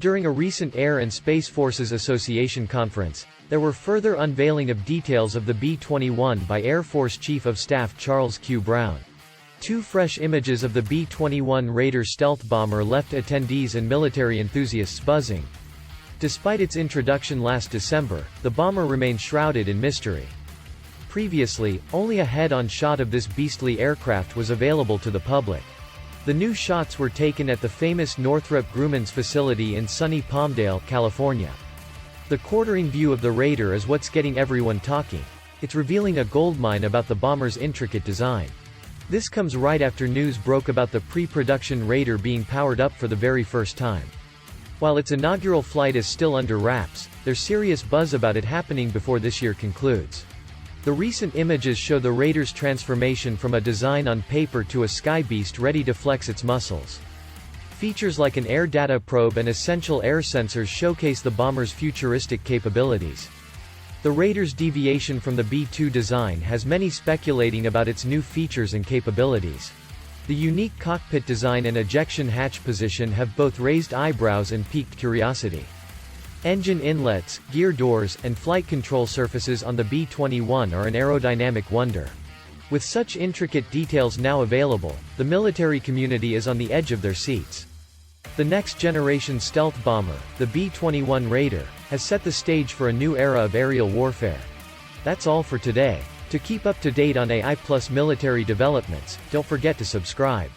During a recent Air and Space Forces Association conference, there were further unveiling of details of the B-21 by Air Force Chief of Staff Charles Q. Brown. Two fresh images of the B-21 Raider stealth bomber left attendees and military enthusiasts buzzing. Despite its introduction last December, the bomber remains shrouded in mystery. Previously, only a head-on shot of this beastly aircraft was available to the public. The new shots were taken at the famous Northrop Grumman's facility in sunny Palmdale, California. The quartering view of the Raider is what's getting everyone talking. It's revealing a goldmine about the bomber's intricate design. This comes right after news broke about the pre-production Raider being powered up for the very first time. While its inaugural flight is still under wraps, there's serious buzz about it happening before this year concludes. The recent images show the Raider's transformation from a design on paper to a sky beast ready to flex its muscles. Features like an air data probe and essential air sensors showcase the bomber's futuristic capabilities. The Raider's deviation from the B-2 design has many speculating about its new features and capabilities. The unique cockpit design and ejection hatch position have both raised eyebrows and piqued curiosity. Engine inlets, gear doors, and flight control surfaces on the B-21 are an aerodynamic wonder. With such intricate details now available, the military community is on the edge of their seats. The next-generation stealth bomber, the B-21 Raider, has set the stage for a new era of aerial warfare. That's all for today. To keep up to date on AI+ military developments, don't forget to subscribe.